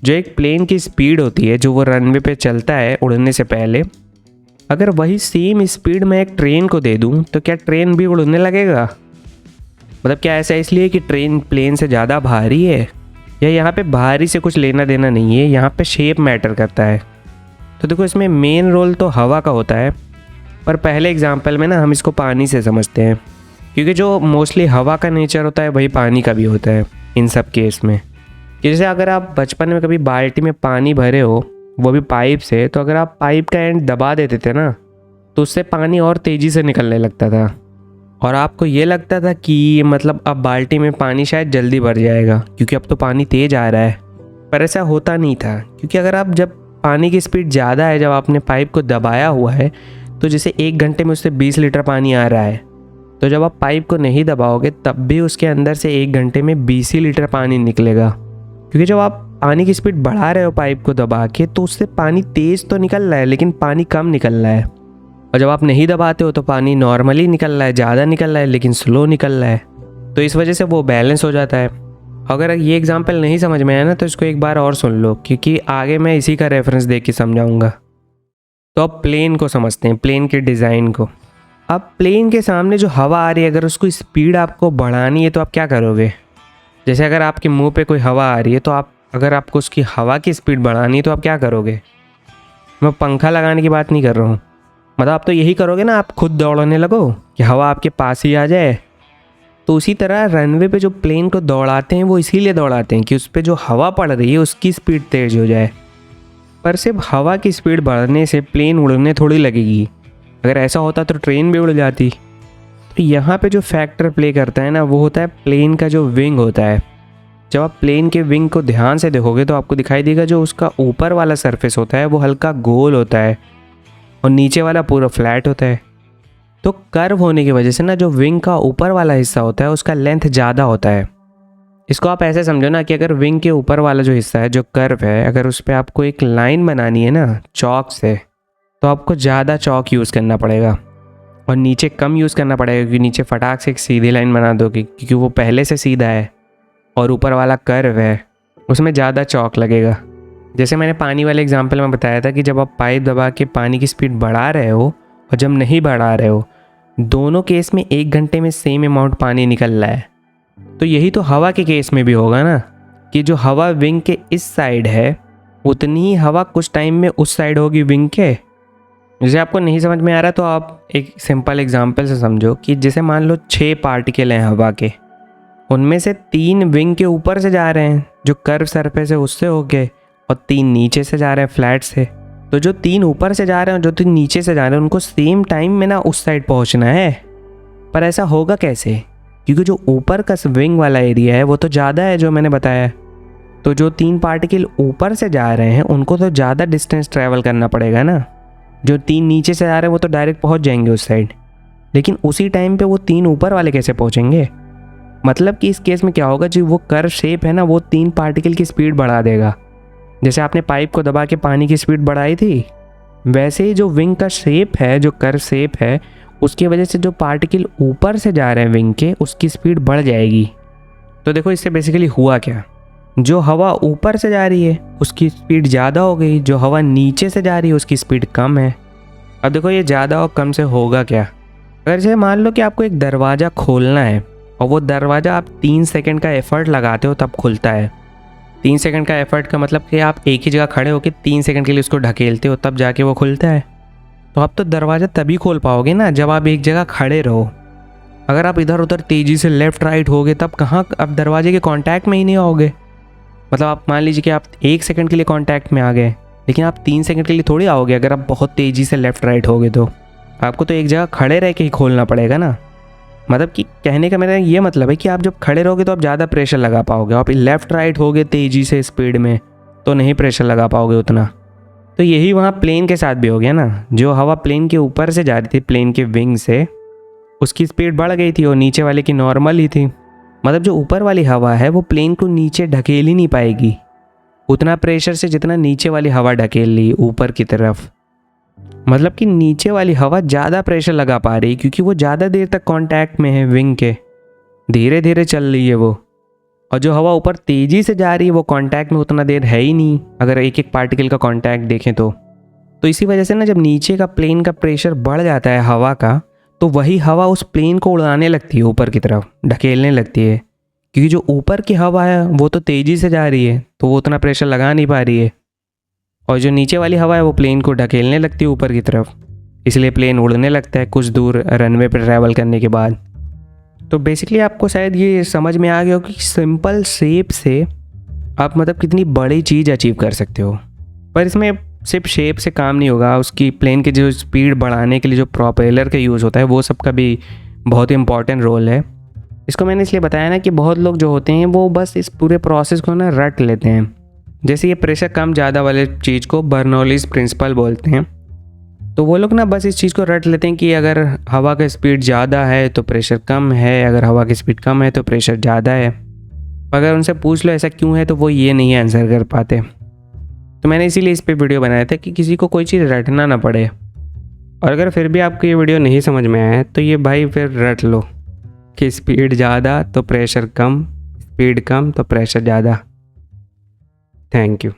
जो एक प्लेन की स्पीड होती है जो वो रनवे पे चलता है उड़ने से पहले, अगर वही सेम स्पीड मैं एक ट्रेन को दे दूँ तो क्या ट्रेन भी उड़ने लगेगा? मतलब क्या ऐसा इसलिए कि ट्रेन प्लेन से ज़्यादा भारी है, या यहाँ पे भारी से कुछ लेना देना नहीं है, यहाँ पे शेप मैटर करता है। तो देखो इसमें मेन रोल तो हवा का होता है, पर पहले एग्जांपल में ना हम इसको पानी से समझते हैं, क्योंकि जो मोस्टली हवा का नेचर होता है वही पानी का भी होता है इन सब केस में। जैसे अगर आप बचपन में कभी बाल्टी में पानी भरे हो, वो भी पाइप से, तो अगर आप पाइप का एंड दबा देते थे ना तो उससे पानी और तेज़ी से निकलने लगता था, और आपको ये लगता था कि मतलब अब बाल्टी में पानी शायद जल्दी भर जाएगा क्योंकि अब तो पानी तेज़ आ रहा है। पर ऐसा होता नहीं था, क्योंकि अगर आप जब पानी की स्पीड ज़्यादा है, जब आपने पाइप को दबाया हुआ है, तो जैसे 1 घंटे में उससे 20 लीटर पानी आ रहा है, तो जब आप पाइप को नहीं दबाओगे तब भी उसके अंदर से 1 घंटे में 20 ही लीटर पानी निकलेगा। क्योंकि जब आप पानी की स्पीड बढ़ा रहे हो पाइप को दबा के, तो उससे पानी तेज़ तो निकल रहा है लेकिन पानी कम निकल रहा है। और जब आप नहीं दबाते हो तो पानी नॉर्मली निकल रहा है, ज़्यादा निकल रहा है लेकिन स्लो निकल रहा है। तो इस वजह से वो बैलेंस हो जाता है। अगर ये एग्जांपल नहीं समझ में आया ना तो इसको एक बार और सुन लो, क्योंकि आगे मैं इसी का रेफरेंस दे के समझाऊँगा। तो अब प्लेन को समझते हैं, प्लेन के डिज़ाइन को। अब प्लेन के सामने जो हवा आ रही है, अगर उसको स्पीड आपको बढ़ानी है तो आप क्या करोगे? जैसे अगर आपके मुंह पे कोई हवा आ रही है, तो अगर आपको उसकी हवा की स्पीड बढ़ानी है तो आप क्या करोगे? मैं पंखा लगाने की बात नहीं कर रहा हूँ, मतलब आप तो यही करोगे ना, आप खुद दौड़ने लगो कि हवा आपके पास ही आ जाए। तो उसी तरह रनवे पे जो प्लेन को दौड़ाते हैं वो इसीलिए दौड़ाते हैं कि उस पर जो हवा पड़ रही है उसकी स्पीड तेज़ हो जाए। पर सिर्फ हवा की स्पीड बढ़ने से प्लेन उड़ने थोड़ी लगेगी। अगर ऐसा होता तो ट्रेन भी उड़ जाती। तो यहाँ पे जो फैक्टर प्ले करता है ना, वो होता है प्लेन का जो विंग होता है। जब आप प्लेन के विंग को ध्यान से देखोगे तो आपको दिखाई देगा जो उसका ऊपर वाला सरफेस होता है वो हल्का गोल होता है और नीचे वाला पूरा फ्लैट होता है। तो कर्व होने की वजह से ना जो विंग का ऊपर वाला हिस्सा होता है उसका लेंथ ज़्यादा होता है। इसको आप ऐसे समझो ना कि अगर विंग के ऊपर वाला जो हिस्सा है, जो कर्व है, अगर उस पर आपको एक लाइन बनानी है ना चौक से, तो आपको ज़्यादा चौक यूज़ करना पड़ेगा और नीचे कम यूज़ करना पड़ेगा, क्योंकि नीचे फटाक से एक सीधी लाइन बना दोगे क्योंकि वो पहले से सीधा है, और ऊपर वाला कर्व है उसमें ज़्यादा चौक लगेगा। जैसे मैंने पानी वाले एग्जांपल में बताया था कि जब आप पाइप दबा के पानी की स्पीड बढ़ा रहे हो और जब नहीं बढ़ा रहे हो, दोनों केस में 1 घंटे में सेम अमाउंट पानी निकल रहा है। तो यही तो हवा के केस में भी होगा ना, कि जो हवा विंग के इस साइड है उतनी ही हवा कुछ टाइम में उस साइड होगी विंग के। जैसे आपको नहीं समझ में आ रहा तो आप एक सिंपल एग्जांपल से समझो कि जैसे मान लो 6 पार्टिकल हैं हवा के, उनमें से 3 विंग के ऊपर से जा रहे हैं जो कर्व सरफेस है उससे होके, और 3 नीचे से जा रहे हैं फ्लैट से। तो जो 3 ऊपर से जा रहे हैं और जो 3 नीचे से जा रहे हैं उनको सेम टाइम में ना उस साइड पहुंचना है। पर ऐसा होगा कैसे? क्योंकि जो ऊपर का विंग वाला एरिया है वो तो ज़्यादा है जो मैंने बताया। तो जो 3 पार्टिकल ऊपर से जा रहे हैं उनको तो ज़्यादा डिस्टेंस ट्रैवल करना पड़ेगा ना। जो 3 नीचे से जा रहे हैं वो तो डायरेक्ट पहुंच जाएंगे उस साइड, लेकिन उसी टाइम पे वो 3 ऊपर वाले कैसे पहुंचेंगे? मतलब कि इस केस में क्या होगा, जो वो कर्व शेप है ना वो 3 पार्टिकल की स्पीड बढ़ा देगा। जैसे आपने पाइप को दबा के पानी की स्पीड बढ़ाई थी, वैसे ही जो विंग का शेप है, जो कर्व शेप है, उसकी वजह से जो पार्टिकल ऊपर से जा रहे हैं विंग के, उसकी स्पीड बढ़ जाएगी। तो देखो इससे बेसिकली हुआ क्या, जो हवा ऊपर से जा रही है उसकी स्पीड ज़्यादा हो गई, जो हवा नीचे से जा रही है उसकी स्पीड कम है। अब देखो ये ज़्यादा और कम से होगा क्या? अगर जैसे मान लो कि आपको एक दरवाज़ा खोलना है और वो दरवाज़ा आप 3 सेकंड का एफर्ट लगाते हो तब खुलता है। 3 सेकंड का एफर्ट का मतलब कि आप एक ही जगह खड़े होकर 3 सेकंड के लिए उसको ढकेलते हो तब जाके वो खुलता है। तो आप तो दरवाज़ा तभी खोल पाओगे ना जब आप एक जगह खड़े रहो। अगर आप इधर उधर तेज़ी से लेफ़्ट राइट होगे तब कहाँ आप दरवाजे के कांटेक्ट में ही नहीं आओगे। मतलब आप मान लीजिए कि आप 1 सेकंड के लिए कांटेक्ट में आ गए, लेकिन आप 3 सेकंड के लिए थोड़ी आओगे। अगर आप बहुत तेज़ी से लेफ़्ट राइट होगे तो आपको तो एक जगह खड़े रह के ही खोलना पड़ेगा ना। मतलब कि कहने का मेरा ये मतलब है कि आप जब खड़े रहोगे तो आप ज़्यादा प्रेशर लगा पाओगे। आप लेफ़्ट राइट होगे तेज़ी से स्पीड में तो नहीं प्रेशर लगा पाओगे उतना। तो यही वहाँ प्लेन के साथ भी हो गया ना। जो हवा प्लेन के ऊपर से जा रही थी प्लेन के विंग से, उसकी स्पीड बढ़ गई थी और नीचे वाले की नॉर्मल ही थी। मतलब जो ऊपर वाली हवा है वो प्लेन को नीचे ढकेल ही नहीं पाएगी उतना प्रेशर से जितना नीचे वाली हवा ढकेल ली ऊपर की तरफ। मतलब कि नीचे वाली हवा ज़्यादा प्रेशर लगा पा रही क्योंकि वो ज़्यादा देर तक कांटेक्ट में है विंग के, धीरे धीरे चल रही है वो। और जो हवा ऊपर तेज़ी से जा रही है वो कांटेक्ट में उतना देर है ही नहीं, अगर एक एक पार्टिकल का कांटेक्ट देखें तो इसी वजह से ना जब नीचे का प्लेन का प्रेशर बढ़ जाता है हवा का, तो वही हवा उस प्लेन को उड़ाने लगती है, ऊपर की तरफ ढकेलने लगती है। क्योंकि जो ऊपर की हवा है वो तो तेज़ी से जा रही है, तो वो उतना प्रेशर लगा नहीं पा रही है, और जो नीचे वाली हवा है वो प्लेन को ढकेलने लगती है ऊपर की तरफ, इसलिए प्लेन उड़ने लगता है कुछ दूर रनवे पर ट्रैवल करने के बाद। तो बेसिकली आपको शायद ये समझ में आ गया हो कि सिंपल शेप से आप मतलब कितनी बड़ी चीज़ अचीव कर सकते हो। पर इसमें सिर्फ शेप से काम नहीं होगा, उसकी प्लेन की जो स्पीड बढ़ाने के लिए जो प्रोपेलर का यूज़ होता है वो सबका भी बहुत ही इंपॉर्टेंट रोल है। इसको मैंने इसलिए बताया ना कि बहुत लोग जो होते हैं वो बस इस पूरे प्रोसेस को ना रट लेते हैं। जैसे ये प्रेशर कम ज़्यादा वाले चीज़ को बर्नौलीज़ प्रिंसिपल बोलते हैं। तो वो लोग ना बस इस चीज़ को रट लेते हैं कि अगर हवा का स्पीड ज़्यादा है तो प्रेशर कम है, अगर हवा की स्पीड कम है तो प्रेशर ज़्यादा है। अगर उनसे पूछ लो ऐसा क्यों है तो वो ये नहीं आंसर कर पाते। तो मैंने इसीलिए इस पे वीडियो बनाया था कि किसी को कोई चीज़ रटना ना पड़े। और अगर फिर भी आपको ये वीडियो नहीं समझ में आया तो ये भाई फिर रट लो कि स्पीड ज़्यादा तो प्रेशर कम, स्पीड कम तो प्रेशर ज़्यादा। Thank you.